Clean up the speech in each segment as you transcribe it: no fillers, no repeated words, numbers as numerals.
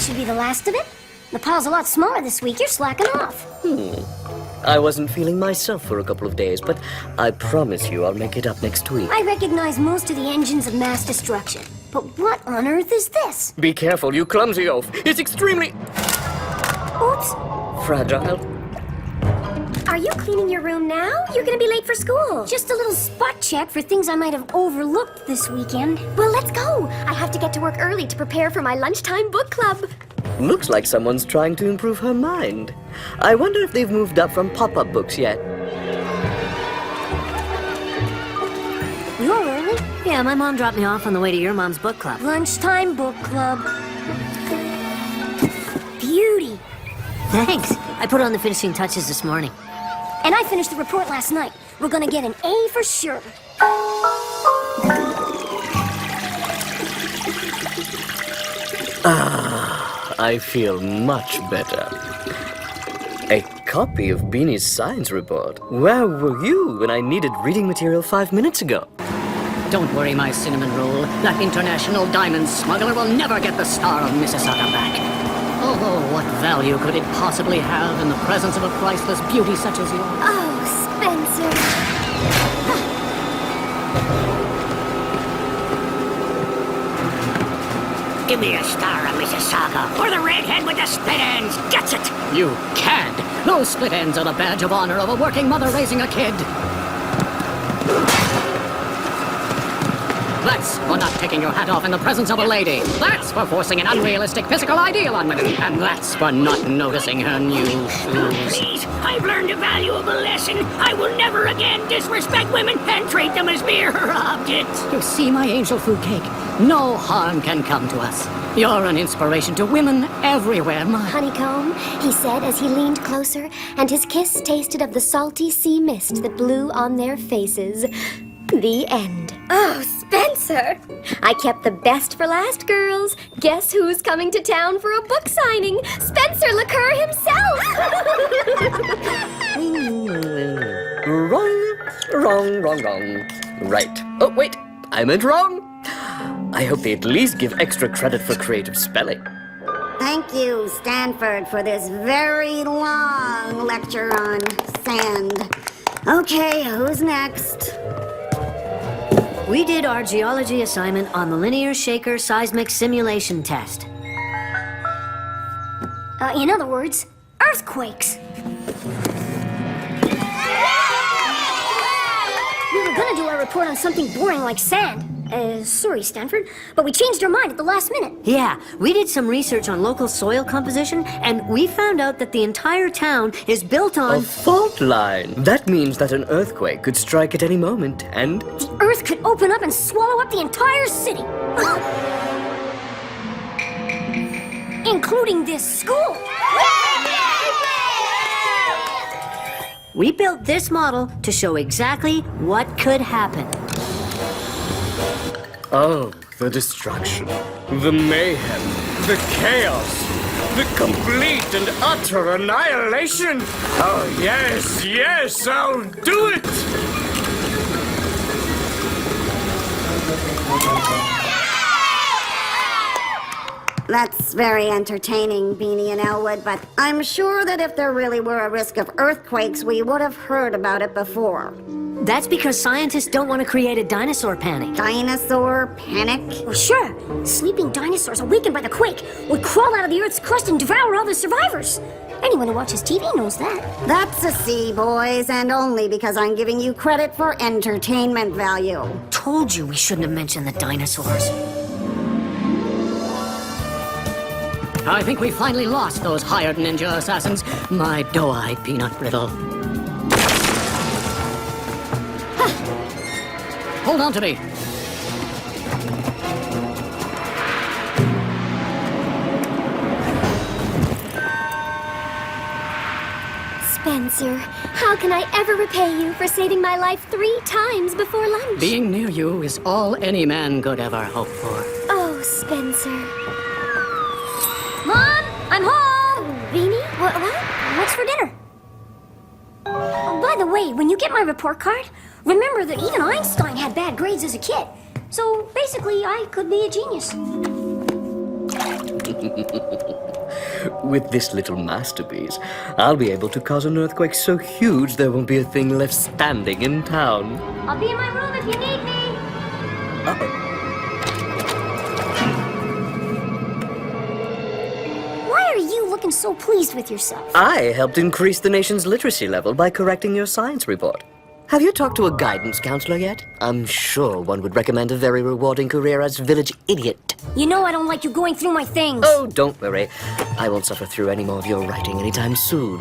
that should be the last of it. The pile's a lot smaller this week. You're slacking off. I wasn't feeling myself for a couple of days, but I promise you I'll make it up next week. I recognize most of the engines of mass destruction. But what on earth is this? Be careful, you clumsy oaf. It's extremely... Oops. fragile. Are you cleaning your room now? You're gonna be late for school. Just a little spot check for things I might have overlooked this weekend. Well, let's go. I have to get to work early to prepare for my lunchtime book club. Looks like someone's trying to improve her mind. I wonder if they've moved up from pop-up books yet. You're early? Yeah, my mom dropped me off on the way to your mom's book club. Lunchtime book club. Beauty. Thanks. I put on the finishing touches this morning. And I finished the report last night. We're gonna get an A for sure. I feel much better. A copy of Beanie's science report. Where were you when I needed reading material 5 minutes ago? Don't worry, my cinnamon roll. That international diamond smuggler will never get the Star of Mississauga back. Although, what value could it possibly have in the presence of a priceless beauty such as yours? Oh, Spencer. Give me a Star of Mississauga, or the redhead with the split ends gets it! You cad! Those split ends are the badge of honor of a working mother raising a kid. That's for not taking your hat off in the presence of a lady. That's for forcing an unrealistic physical ideal on women. And that's for not noticing her new shoes. Please, I've learned a valuable lesson. I will never again disrespect women and treat them as mere objects. You see, my angel food cake? No harm can come to us. You're an inspiration to women everywhere, my... Honeycomb, he said as he leaned closer, and his kiss tasted of the salty sea mist that blew on their faces. The end. Oh, Spencer! I kept the best for last, girls. Guess who's coming to town for a book signing? Spencer Liqueur himself! Wrong. Right. Oh, wait. I meant wrong. I hope they at least give extra credit for creative spelling. Thank you, Stanford, for this very long lecture on sand. Okay, who's next? We did our geology assignment on the linear shaker seismic simulation test. In other words, earthquakes. We were gonna do our report on something boring like sand. Sorry, Stanford, but we changed our mind at the last minute. Yeah, we did some research on local soil composition, and we found out that the entire town is built on... A fault line. That means that an earthquake could strike at any moment, and... The earth could open up and swallow up the entire city. Including this school. We built this model to show exactly what could happen. Oh, the destruction, the mayhem, the chaos, the complete and utter annihilation. Oh, yes, I'll do it! That's very entertaining, Beanie and Elwood, but I'm sure that if there really were a risk of earthquakes, we would have heard about it before. That's because scientists don't want to create a dinosaur panic. Dinosaur panic? Well, sure. Sleeping dinosaurs awakened by the quake would crawl out of the Earth's crust and devour all the survivors. Anyone who watches TV knows that. That's a C, boys, and only because I'm giving you credit for entertainment value. Told you we shouldn't have mentioned the dinosaurs. I think we finally lost those hired ninja assassins. My doe-eyed peanut brittle. Hold on to me. Spencer, how can I ever repay you for saving my life 3 times before lunch? Being near you is all any man could ever hope for. Oh, Spencer. Mom, I'm home. Beanie? What? What's for dinner? Oh, by the way, when you get my report card, remember that even Einstein had bad grades as a kid. So basically, I could be a genius. With this little masterpiece, I'll be able to cause an earthquake so huge there won't be a thing left standing in town. I'll be in my room if you need me. Why are you looking so pleased with yourself? I helped increase the nation's literacy level by correcting your science report. Have you talked to a guidance counselor yet? I'm sure one would recommend a very rewarding career as village idiot. You know I don't like you going through my things. Oh, don't worry. I won't suffer through any more of your writing anytime soon.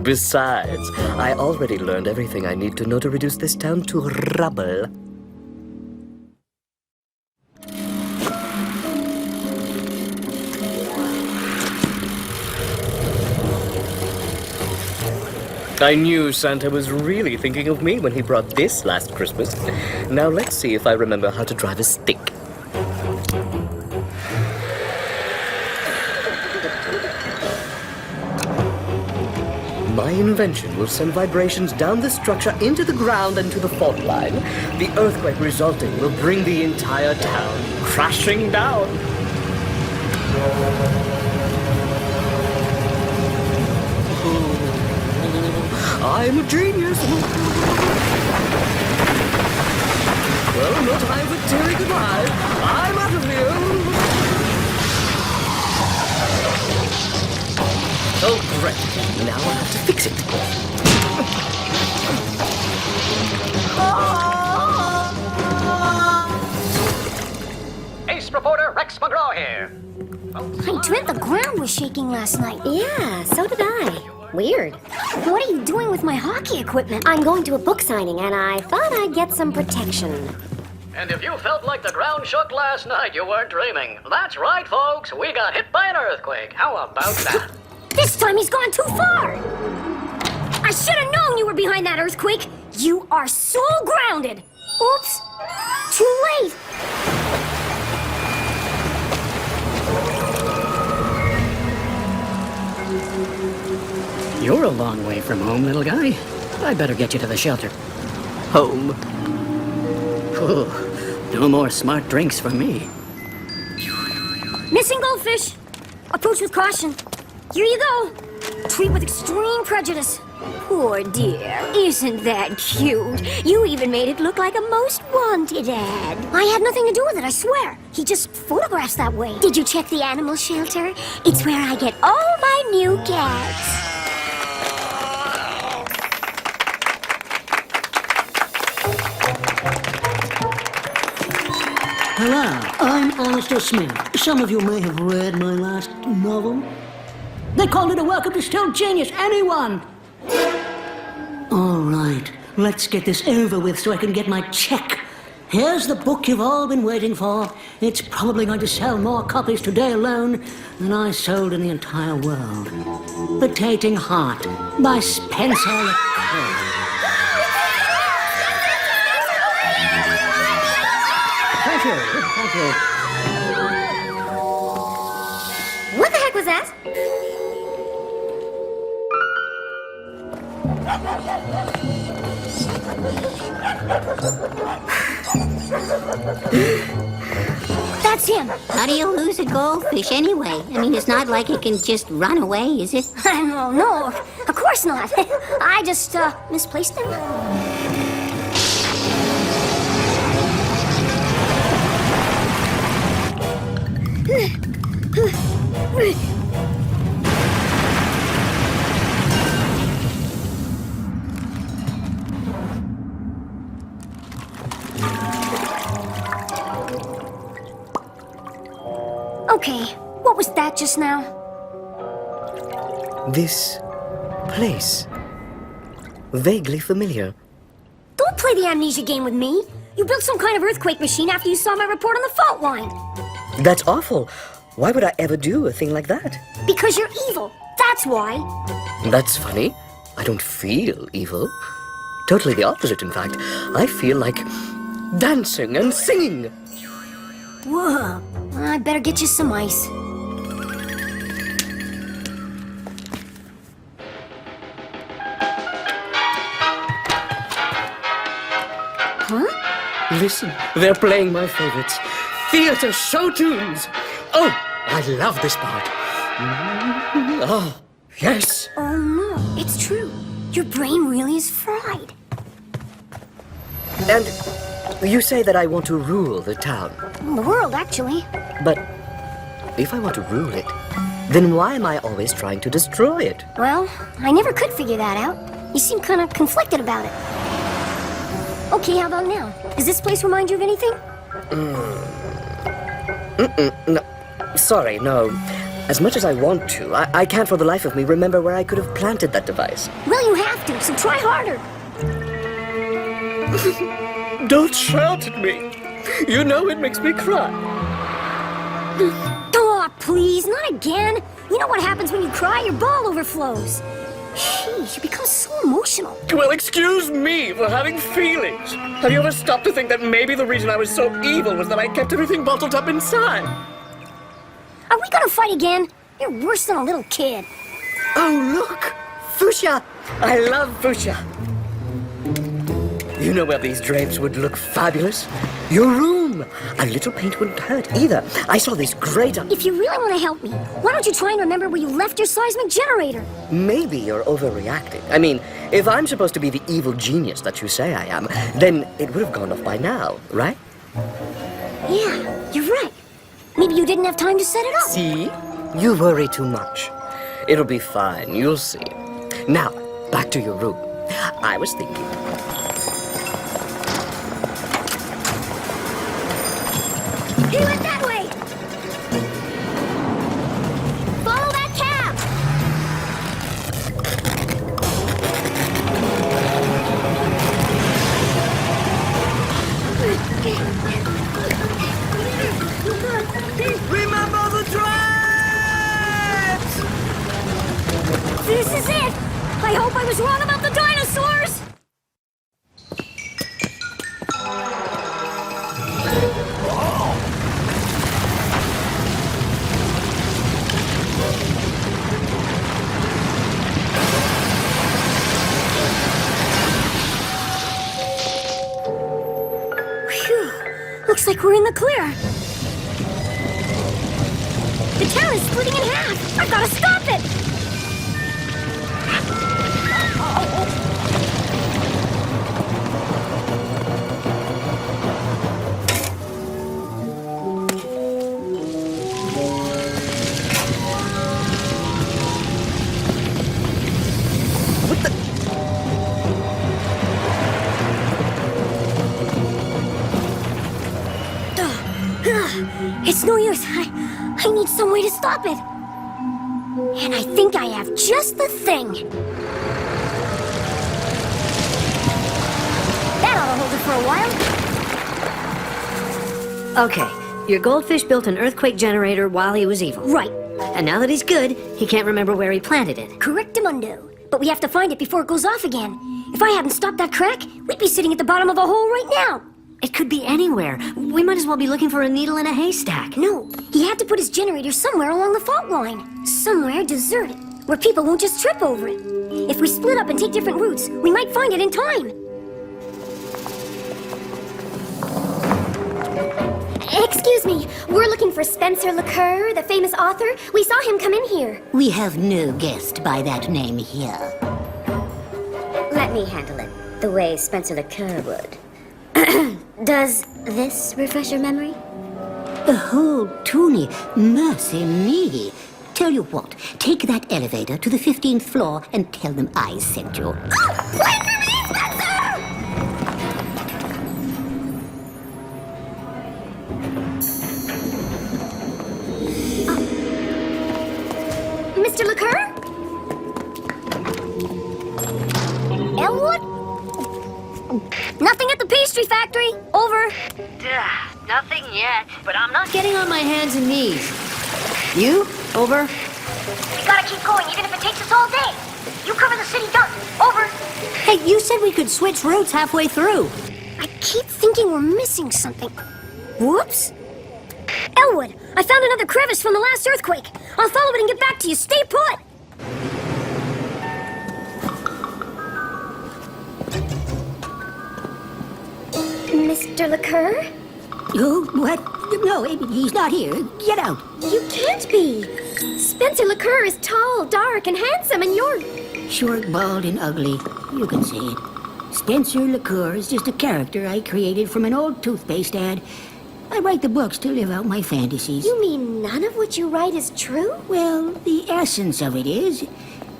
Besides, I already learned everything I need to know to reduce this town to rubble. I knew Santa was really thinking of me when he brought this last Christmas. Now let's see if I remember how to drive a stick. My invention will send vibrations down the structure into the ground and to the fault line. The earthquake resulting will bring the entire town crashing down. I'm a genius. Well, no time for teary goodbye. I'm out of here. Oh, great. Now I'll have to fix it. Ace reporter Rex McGraw here. I dreamt the ground was shaking last night. Yeah, so did I. Weird. What are you doing with my hockey equipment? I'm going to a book signing, and I thought I'd get some protection. And if you felt like the ground shook last night, you weren't dreaming. That's right, folks. We got hit by an earthquake. How about that? This time he's gone too far! I should have known you were behind that earthquake! You are so grounded! Oops! Too late! You're a long way from home, little guy. I better get you to the shelter. Home. Whew. No more smart drinks from me. Missing goldfish! Approach with caution. Here you go! Treat with extreme prejudice. Poor dear, isn't that cute? You even made it look like a most wanted ad. I had nothing to do with it, I swear. He just photographs that way. Did you check the animal shelter? It's where I get all my new cats. Hello, I'm Alistair Smith. Some of you may have read my last novel. They called it a welcome to Still Genius. Anyone? All right, let's get this over with so I can get my check. Here's the book you've all been waiting for. It's probably going to sell more copies today alone than I sold in the entire world. The Tating Heart by Spencer. Thank you. What the heck was that? That's him. How do you lose a goldfish anyway? I mean, it's not like it can just run away, is it? No, of course not. I just, misplaced him. Okay, what was that just now? This place. Vaguely familiar. Don't play the amnesia game with me. You built some kind of earthquake machine after you saw my report on the fault line. That's awful. Why would I ever do a thing like that? Because you're evil. That's why. That's funny. I don't feel evil. Totally the opposite, in fact. I feel like dancing and singing. Whoa. I better get you some ice. Huh? Listen, they're playing my favorites. theater show tunes. Oh, I love this part. Oh, yes. Oh no, it's true. Your brain really is fried. And you say that I want to rule the town. The world, actually. But if I want to rule it, then why am I always trying to destroy it? Well, I never could figure that out. You seem kind of conflicted about it. Okay, how about now? Does this place remind you of anything? No. Sorry, no. As much as I want to, I can't for the life of me remember where I could have planted that device. Well, you have to, so try harder. Don't shout at me. You know it makes me cry. Oh, please, not again. You know what happens when you cry? Your ball overflows. Jeez, you become so emotional. Well, excuse me for having feelings. Have you ever stopped to think that maybe the reason I was so evil was that I kept everything bottled up inside? Are we gonna fight again? You're worse than a little kid. Oh, look! Fuchsia! I love fuchsia. You know where these drapes would look fabulous? Your room! A little paint wouldn't hurt either. I saw this great... If you really want to help me, why don't you try and remember where you left your seismic generator? Maybe you're overreacting. I mean, if I'm supposed to be the evil genius that you say I am, then it would have gone off by now, right? Yeah, you're right. Maybe you didn't have time to set it up. See? You worry too much. It'll be fine, you'll see. Now, back to your room. I was thinking... He went that way! Follow that cab! Remember the traps! This is it! I hope I was wrong about the dinosaurs! Phew. Looks like we're in the clear. The town is splitting in half! I've gotta stop it! It's no use. I need some way to stop it. And I think I have just the thing. That ought to hold it for a while. Okay, your goldfish built an earthquake generator while he was evil. Right. And now that he's good, he can't remember where he planted it. Correctamundo. But we have to find it before it goes off again. If I hadn't stopped that crack, we'd be sitting at the bottom of a hole right now. It could be anywhere. We might as well be looking for a needle in a haystack. No, he had to put his generator somewhere along the fault line. Somewhere deserted, where people won't just trip over it. If we split up and take different routes, we might find it in time. Excuse me, we're looking for Spencer LeCoeur, the famous author. We saw him come in here. We have no guest by that name here. Let me handle it the way Spencer LeCoeur would. Does this refresh your memory? Oh, Toonie, mercy me. Tell you what, take that elevator to the 15th floor and tell them I sent you. Wait for me, Spencer! Mr. LeCoeur? Elwood? Nothing at the pastry factory. Over. Nothing yet. But I'm not getting on my hands and knees. You? Over. We gotta keep going, even if it takes us all day. You cover the city dump. Over. Hey, you said we could switch routes halfway through. I keep thinking we're missing something. Whoops. Elwood, I found another crevice from the last earthquake. I'll follow it and get back to you. Stay put. Mr. LeCoeur? Oh, what? No, he's not here. Get out. You can't be. Spencer LeCur is tall, dark, and handsome, and you're... Short, bald, and ugly. You can say it. Spencer LeCur is just a character I created from an old toothpaste ad. I write the books to live out my fantasies. You mean none of what you write is true? Well, the essence of it is.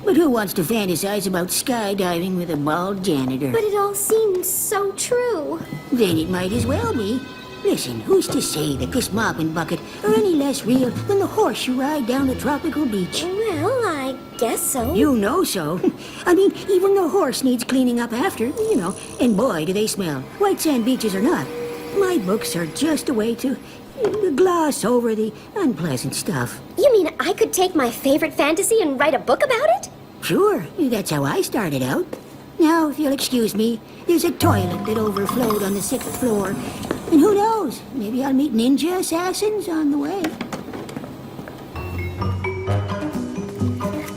But who wants to fantasize about skydiving with a bald janitor? But it all seems so true. Then it might as well be. Listen, who's to say that this mopping bucket are any less real than the horse you ride down a tropical beach? Well, I guess so. You know so. I mean, even the horse needs cleaning up after, you know. And boy, do they smell. White sand beaches or not. My books are just a way to gloss over the unpleasant stuff. You mean I could take my favorite fantasy and write a book about it? Sure, that's how I started out. Now, if you'll excuse me, there's a toilet that overflowed on the 6th floor. And who knows, maybe I'll meet ninja assassins on the way.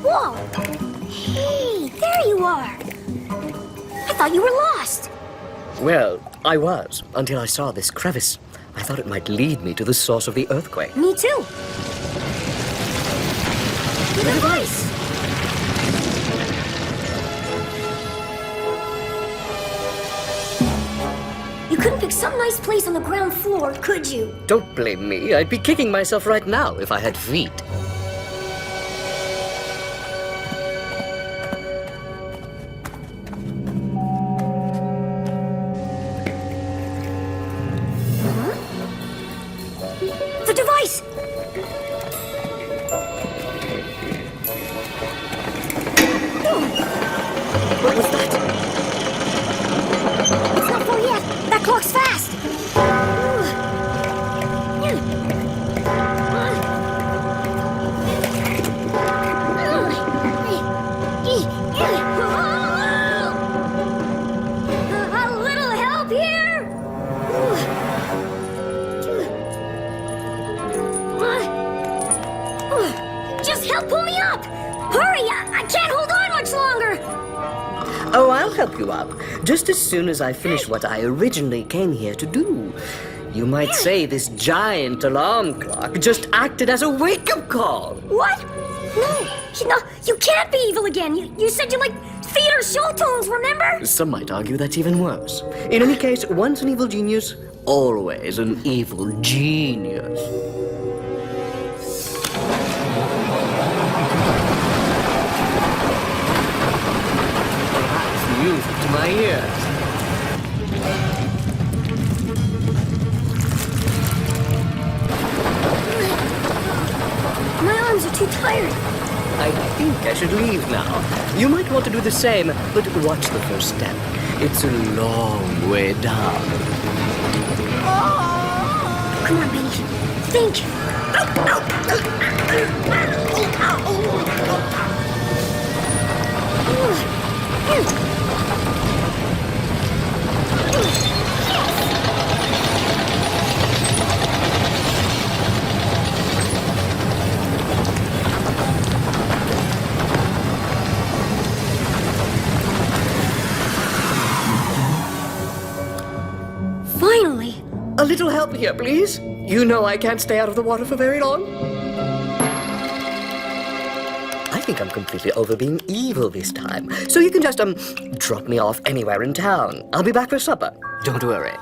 Whoa! Hey, there you are! I thought you were lost! Well, I was, until I saw this crevice. I thought it might lead me to the source of the earthquake. Me too! The device! You couldn't pick some nice place on the ground floor, could you? Don't blame me. I'd be kicking myself right now if I had feet. The device! What was that? It's not full yet. That clock's fast. A little help here? Just help pull me up. Hurry, I can't hold on much longer. Oh, I'll help you up. Just as soon as I finish what I originally came here to do. You might say this giant alarm clock just acted as a wake-up call. What? No, you can't be evil again. You said you like theater show tunes, remember? Some might argue that's even worse. In any case, once an evil genius, always an evil genius. That's music to my ears. My arms are too tired. I think I should leave now. You might want to do the same, but watch the first step. It's a long way down. Come on, baby. Think. Finally. A little help here, please. You know I can't stay out of the water for very long. I think I'm completely over being evil this time. So you can just, drop me off anywhere in town. I'll be back for supper. Don't worry.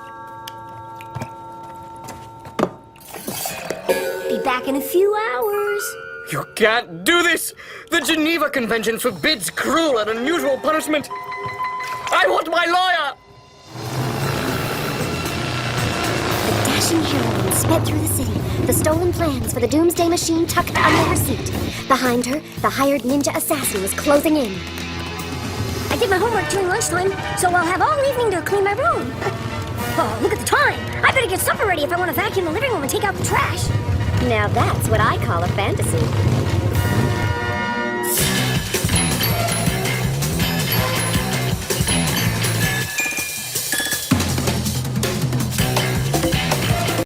Be back in a few hours. You can't do this! The Geneva Convention forbids cruel and unusual punishment. I want my lawyer! The dashing heroine sped through the city, the stolen plans for the doomsday machine tucked under her seat. Behind her, the hired ninja assassin was closing in. I did my homework during lunchtime, so I'll have all evening to clean my room. Oh, look at the time. I better get supper ready if I want to vacuum the living room and take out the trash. Now that's what I call a fantasy.